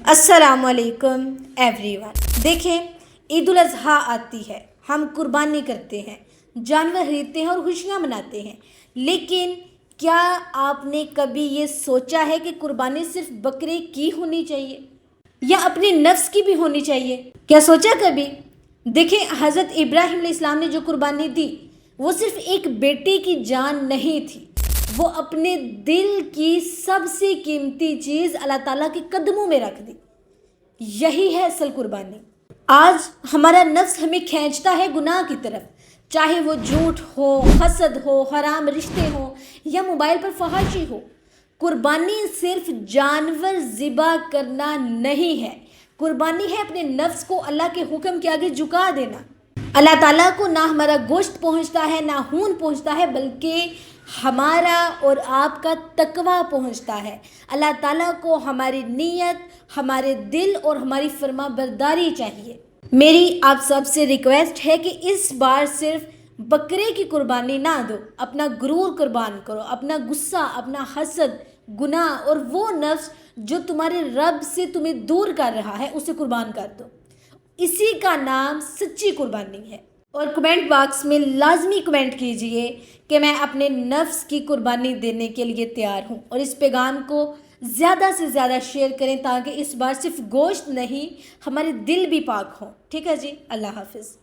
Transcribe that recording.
السلام علیکم every one. دیکھیں، عید الاضحیٰ آتی ہے، ہم قربانی کرتے ہیں، جانور خریدتے ہیں اور خوشیاں مناتے ہیں، لیکن کیا آپ نے کبھی یہ سوچا ہے کہ قربانی صرف بکرے کی ہونی چاہیے یا اپنے نفس کی بھی ہونی چاہیے؟ کیا سوچا کبھی؟ دیکھیں، حضرت ابراہیم علیہ السلام نے جو قربانی دی وہ صرف ایک بیٹے کی جان نہیں تھی، وہ اپنے دل کی سب سے قیمتی چیز اللہ تعالیٰ کے قدموں میں رکھ دی۔ یہی ہے اصل قربانی۔ آج ہمارا نفس ہمیں کھینچتا ہے گناہ کی طرف، چاہے وہ جھوٹ ہو، حسد ہو، حرام رشتے ہوں یا موبائل پر فحاشی ہو۔ قربانی صرف جانور ذبح کرنا نہیں ہے، قربانی ہے اپنے نفس کو اللہ کے حکم کے آگے جھکا دینا۔ اللہ تعالیٰ کو نہ ہمارا گوشت پہنچتا ہے، نہ خون پہنچتا ہے، بلکہ ہمارا اور آپ کا تقویٰ پہنچتا ہے۔ اللہ تعالیٰ کو ہماری نیت، ہمارے دل اور ہماری فرما برداری چاہیے۔ میری آپ سب سے ریکویسٹ ہے کہ اس بار صرف بکرے کی قربانی نہ دو، اپنا غرور قربان کرو، اپنا غصہ، اپنا حسد، گناہ اور وہ نفس جو تمہارے رب سے تمہیں دور کر رہا ہے اسے قربان کر دو۔ اسی کا نام سچی قربانی ہے۔ اور کمنٹ باکس میں لازمی کمنٹ کیجئے کہ میں اپنے نفس کی قربانی دینے کے لیے تیار ہوں، اور اس پیغام کو زیادہ سے زیادہ شیئر کریں تاکہ اس بار صرف گوشت نہیں، ہمارے دل بھی پاک ہوں۔ ٹھیک ہے جی، اللہ حافظ۔